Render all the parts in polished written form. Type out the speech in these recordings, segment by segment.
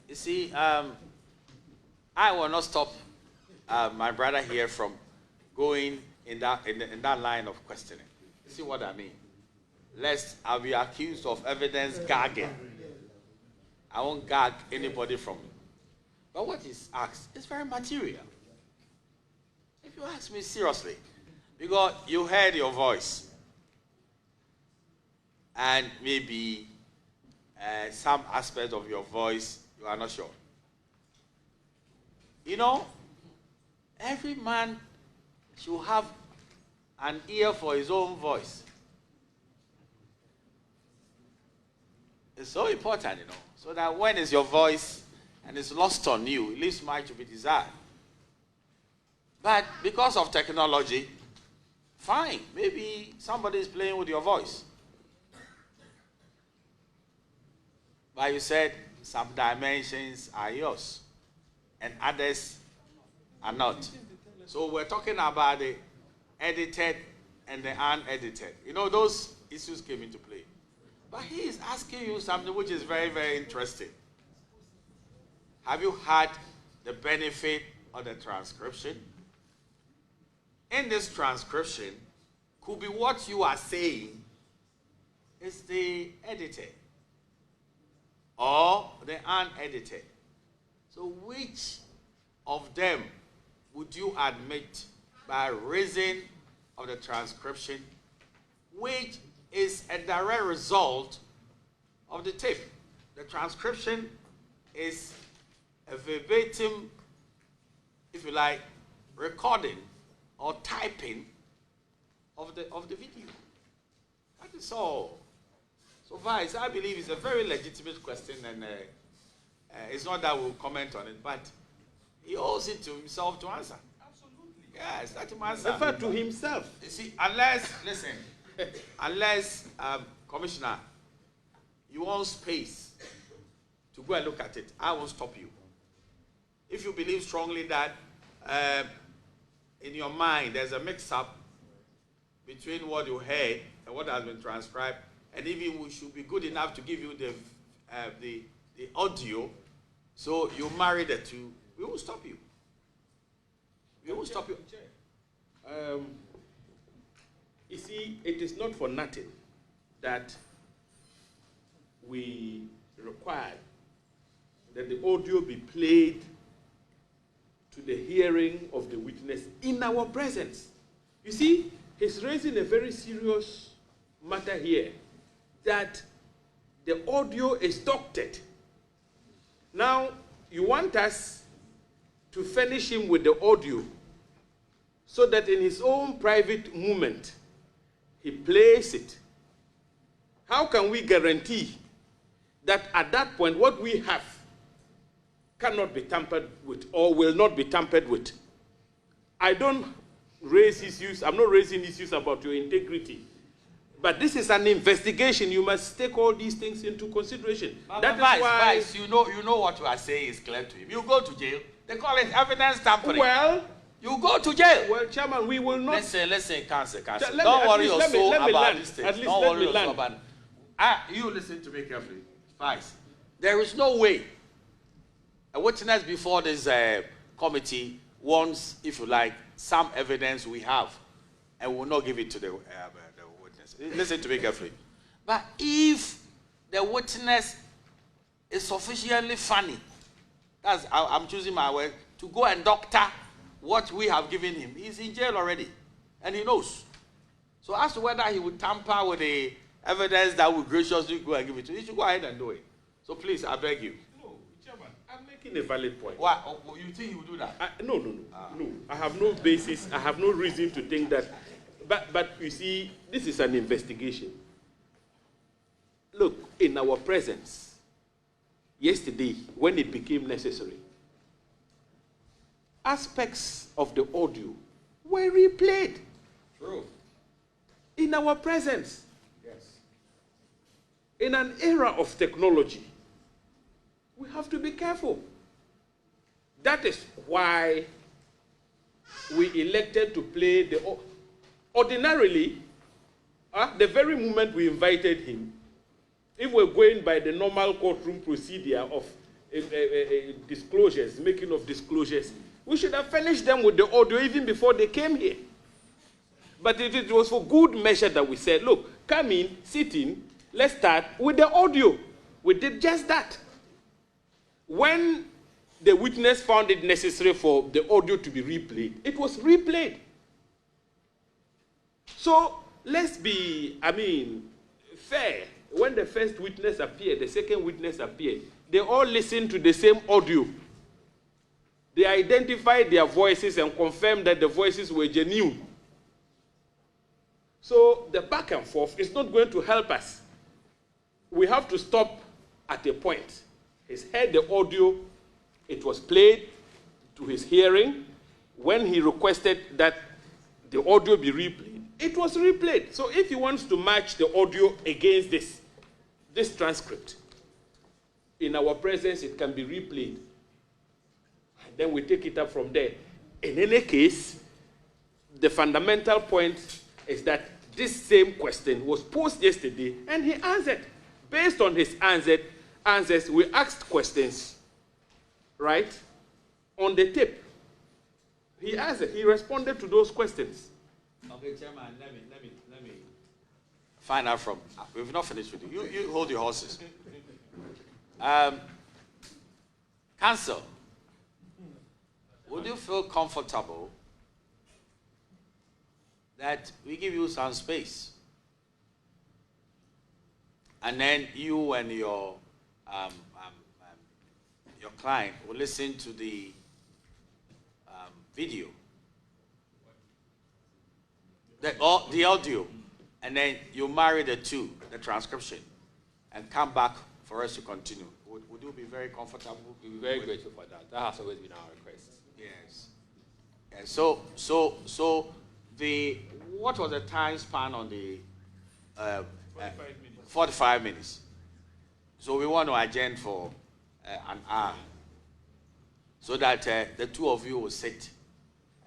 You see, I will not stop my brother here from going in that line of questioning. You see what I mean? Lest I'll be accused of evidence gagging. I won't gag anybody from it. But what is asked is very material. If you ask me seriously, because you heard your voice, and maybe some aspect of your voice you are not sure. You know, every man should have an ear for his own voice. It's so important, you know, so that when it's your voice and it's lost on you, it leaves much to be desired. But because of technology, fine, maybe somebody is playing with your voice. But you said some dimensions are yours and others are not. So we're talking about the edited and the unedited. You know, those issues came into play. But he is asking you something which is very, very interesting. Have you had the benefit of the transcription? In this transcription, could be what you are saying is the edited or the unedited. So which of them would you admit by reason of the transcription, which is a direct result of the tape? The transcription is a verbatim, if you like, recording or typing of the video. That is all. So Vice, I believe it's a very legitimate question, and it's not that we'll comment on it, but he owes it to himself to answer. Absolutely. Yes, let him answer. Refer to himself. You see, unless, listen, unless, Commissioner, you want space to go and look at it, I won't stop you. If you believe strongly that in your mind there's a mix-up between what you heard and what has been transcribed, and even we should be good enough to give you the audio, so you marry the two, we will stop you. We will stop you. You see, it is not for nothing that we require that the audio be played to the hearing of the witness in our presence. You see, he's raising a very serious matter here, that the audio is doctored. Now, you want us to furnish him with the audio so that in his own private moment, he plays it. How can we guarantee that at that point what we have cannot be tampered with or will not be tampered with? I don't raise issues, I'm not raising issues about your integrity. But this is an investigation. You must take all these things into consideration. That is why, Vice, you know what you are saying is clear to him. You go to jail. They call it evidence tampering. Well, you go to jail. Well, Chairman, we will not. Listen, Council. Don't worry your soul about this thing. Don't worry your soul about it. You listen to me carefully. Vice, there is no way a witness before this committee wants, if you like, some evidence we have, and will not give it to the witness. Listen to me carefully. But if the witness is sufficiently funny, that's, I'm choosing my word, to go and doctor what we have given him, he's in jail already, and he knows. So as to whether he would tamper with the evidence that we graciously go and give it to him, he should go ahead and do it. So please, I beg you. No, Chairman, I'm making a valid point. Why? You think he will do that? No. I have no basis, I have no reason to think that. But you see, this is an investigation. Look, in our presence, yesterday, when it became necessary, aspects of the audio were replayed. True. In our presence. Yes. In an era of technology, we have to be careful. That is why we elected to play the... Ordinarily, the very moment we invited him, if we're going by the normal courtroom procedure of disclosures, making of disclosures, we should have finished them with the audio even before they came here. But it was for good measure that we said, look, come in, sit in, let's start with the audio. We did just that. When the witness found it necessary for the audio to be replayed, it was replayed. So let's be, fair. When the first witness appeared, the second witness appeared, they all listened to the same audio. They identified their voices and confirmed that the voices were genuine. So the back and forth is not going to help us. We have to stop at a point. He's heard the audio. It was played to his hearing. When he requested that the audio be replayed, it was replayed. So if he wants to match the audio against this transcript, in our presence, it can be replayed. And then we take it up from there. In any case, the fundamental point is that this same question was posed yesterday, and he answered. Based on his answers, we asked questions, right, on the tape. He answered. He responded to those questions. Okay, Chairman, let me find out from. We've not finished with you. You hold your horses. Council, would you feel comfortable that we give you some space, and then you and your client will listen to the video, the audio, and then you marry the two, the transcription, and come back for us to continue? Would you be very comfortable? We'll be very grateful for that. That has always been our request. Yes. And so what was the time span on the 45 minutes. So we want to adjourn for an hour, so that the two of you will sit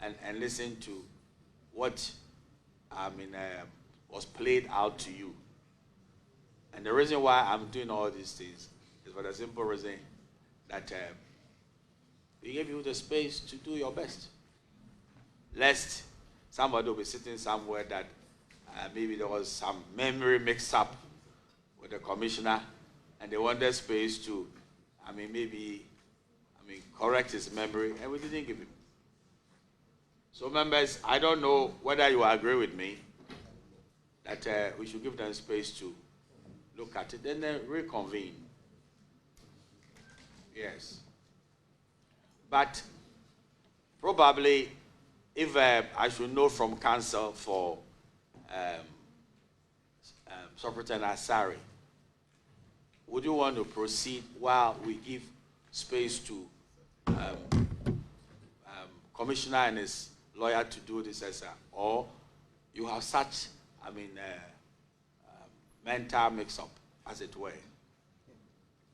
and listen to what was played out to you. And the reason why I'm doing all these things is for the simple reason that we give you the space to do your best. Lest somebody will be sitting somewhere that maybe there was some memory mix-up with the commissioner, and they wanted space to, correct his memory, and we didn't give him. So members, I don't know whether you agree with me that we should give them space to look at it, then reconvene. Yes. But probably, if I should know from council for Superintendent Asari, would you want to proceed while we give space to Commissioner and his lawyer to do this as or you have such, mental mix-up, as it were?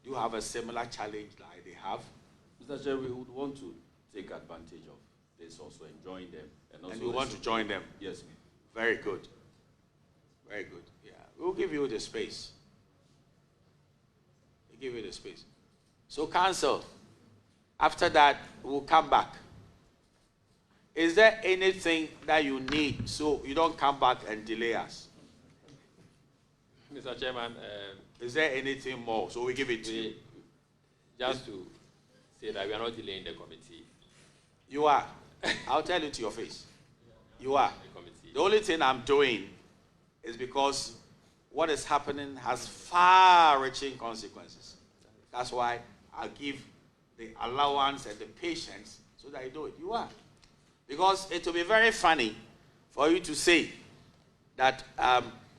Do you have a similar challenge like they have? Mr. Chair, we would want to take advantage of this also and join them. And you want to join them? Yes, ma'am. Very good. Very good. Yeah. We'll give you the space. We'll give you the space. So, council, after that, we'll come back. Is there anything that you need so you don't come back and delay us? Mr. Chairman, is there anything more? So we give it to you. Just to say that we are not delaying the committee. You are. I'll tell you to your face. You are. The only thing I'm doing is because what is happening has far-reaching consequences. That's why I give the allowance and the patience so that you do it. You are. Because it will be very funny for you to say that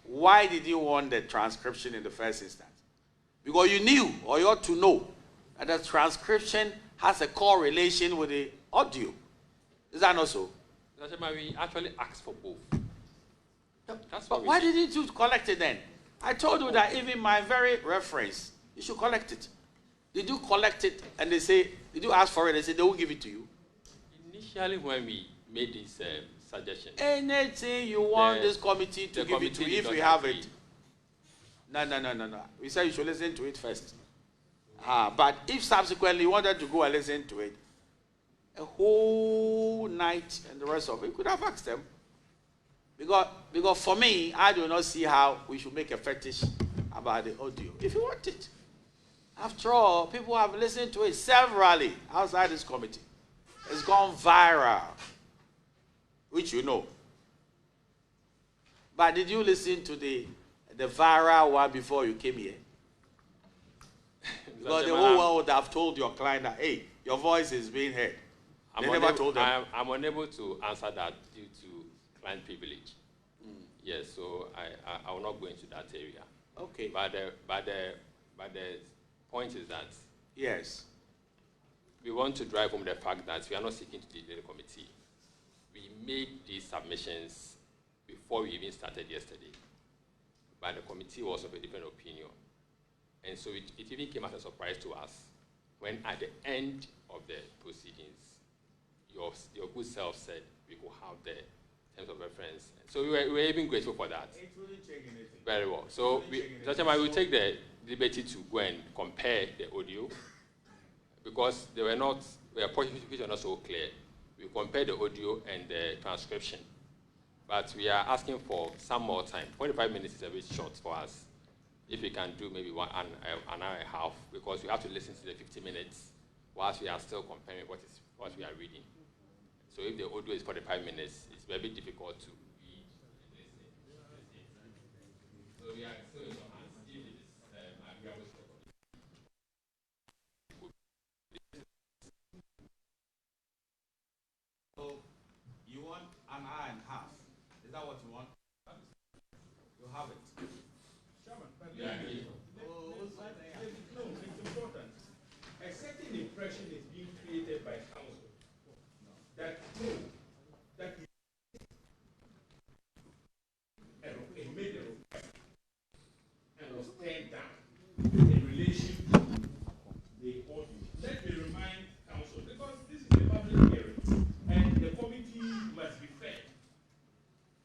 why did you want the transcription in the first instance? Because you knew, or you ought to know, that the transcription has a correlation with the audio. Is that not so? We actually asked for both. But why didn't you collect it then? I told you that even my very reference, you should collect it. Did you collect it and they say, did you ask for it? They say they will give it to you. Initially, when we made this suggestion, anything you want this committee to give it to you if we have it. No. We said you should listen to it first. But if subsequently you wanted to go and listen to it, a whole night and the rest of it, you could have asked them. Because for me, I do not see how we should make a fetish about the audio. If you want it. After all, people have listened to it severally outside this committee. It's gone viral, which you know. But did you listen to the viral one before you came here? Because the whole world would have told your client that, hey, your voice is being heard. They never told them. I'm unable to answer that due to client privilege. Yes, so I will not go into that area. Okay. But the point is that yes, we want to drive home the fact that we are not seeking to delay the committee. We made these submissions before we even started yesterday, but the committee was of a different opinion. And so it even came as a surprise to us when at the end of the proceedings, your good self said we could have the terms of reference. So we were even grateful for that. it wouldn't change anything. Very well. So Mr. we will take the liberty to go and compare the audio because they were not so clear. We compare the audio and the transcription. But we are asking for some more time. 45 minutes is a bit short for us. If we can do maybe an hour and a half, because we have to listen to the 50 minutes whilst we are still comparing what we are reading. So if the audio is 45 minutes, it's a bit difficult to read and listen. So we are still in your hands. If it is agreeable. So you want an hour and a half? Is that what you want? You have it. Chairman, but it's important. A certain impression is being created by council that he made a request and was turned down in relation to the audio. Let me remind council, because this is a public hearing and the committee must be fair.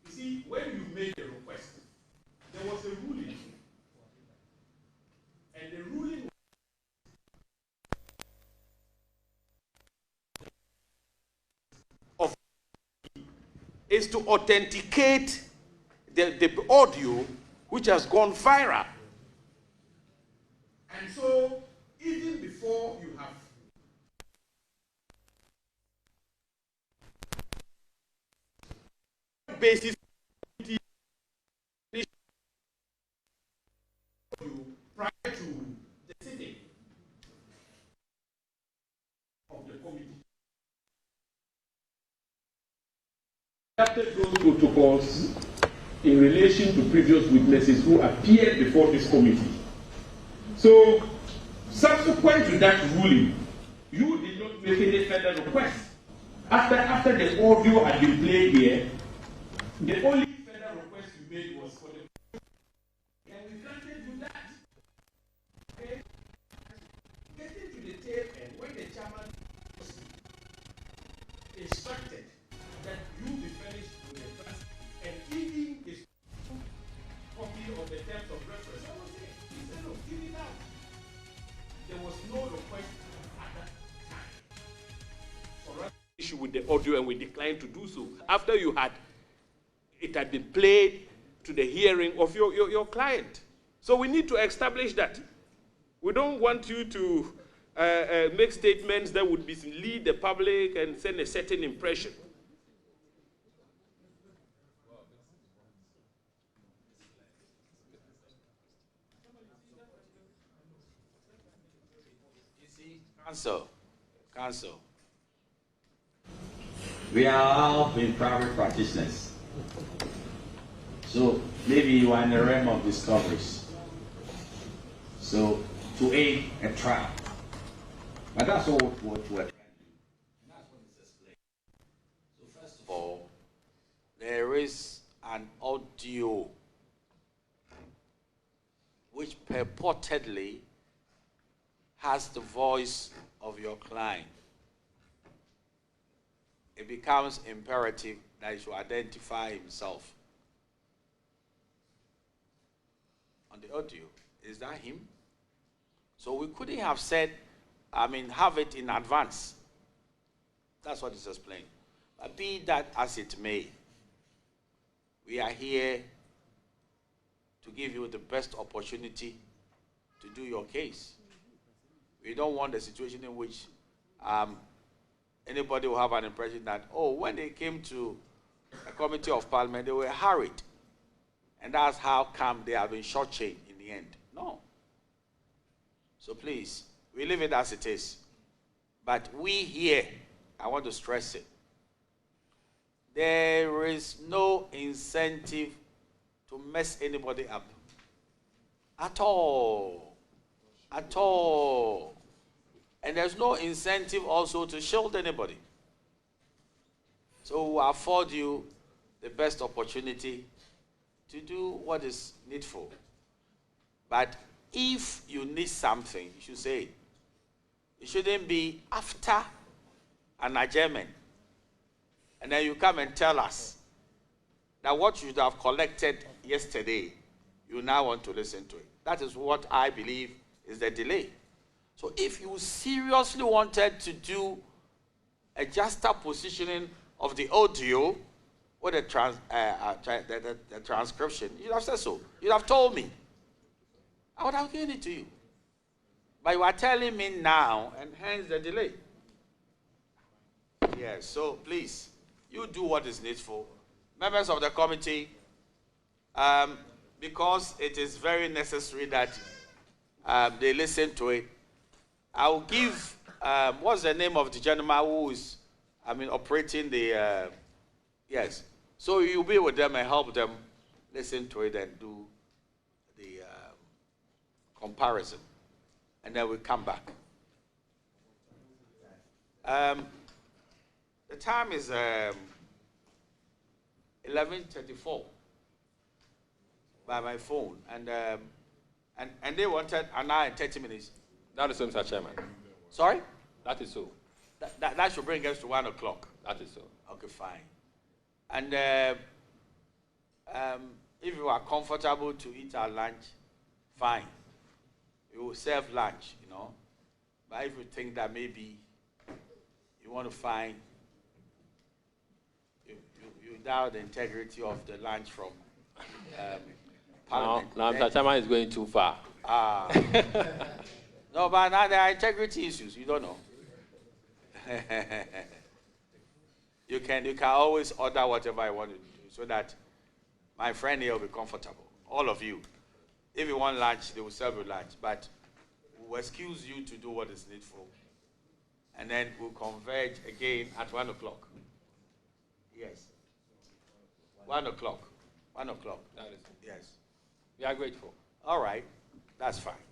You see, when you made a request, there was a ruling. And the ruling of is to authenticate the audio which has gone viral. And so, even before you have basis prior to the sitting of the committee. Adapted those protocols in relation to previous witnesses who appeared before this committee. So, subsequent to that ruling, you did not make any further request. After the audio had been played here, the only further request you made was for the and we granted you that. Okay? Getting to the tail end, when the chairman was instructed that you be furnished with a draft and giving his copy of the terms of reference, I was saying, he said, no, give it out. There was no request at that time for us to issue with the audio, and we declined to do so after it had been played to the hearing of your client. So we need to establish that. We don't want you to make statements that would mislead the public and send a certain impression. You see, counsel. We are all been private practitioners. So maybe you are in the realm of discoveries. So to aid a trial. But that's all what we're trying to do. And that's what is explained. So first of all, there is an audio which purportedly has the voice of your client. It becomes imperative that he should identify himself. On the audio, is that him? So we couldn't have said, have it in advance. That's what is explained. But be that as it may, we are here to give you the best opportunity to do your case. We don't want a situation in which anybody will have an impression that, when they came to a committee of parliament, they were hurried. And that's how come they have been shortchanged in the end. No. So please, we leave it as it is. But we here, I want to stress it, there is no incentive to mess anybody up. At all. At all. And there's no incentive also to shield anybody. So we'll afford you the best opportunity to do what is needful. But if you need something, you should say it. It shouldn't be after an adjournment. And then you come and tell us that what you should have collected yesterday, you now want to listen to it. That is what I believe is the delay. So if you seriously wanted to do a juxtapositioning of the audio or the transcription, you'd have said so. You'd have told me. I would have given it to you. But you are telling me now, and hence the delay. Yes, so please, you do what is needful. Members of the committee, because it is very necessary that they listen to it, I will give, what's the name of the gentleman who is, operating the, yes. So you'll be with them and help them listen to it and do the comparison. And then we'll come back. The time is 11:34 by my phone, and they wanted an hour and 30 minutes. That is so, Mr. Chairman. Sorry? That is so. That should bring us to 1 o'clock. That is so. Okay, fine. And if you are comfortable to eat our lunch, fine. We will serve lunch, But if you think that maybe you want to find, you doubt the integrity of the lunch from Parliament. Now Mr. Chairman is going too far. No, but now there are integrity issues. You don't know. You can always order whatever you want to do so that my friend here will be comfortable. All of you. If you want lunch, they will serve you lunch. But we'll excuse you to do what is needful. And then we'll converge again at 1 o'clock. Yes. 1 o'clock. 1 o'clock. That is. Yes. We are grateful. All right. That's fine.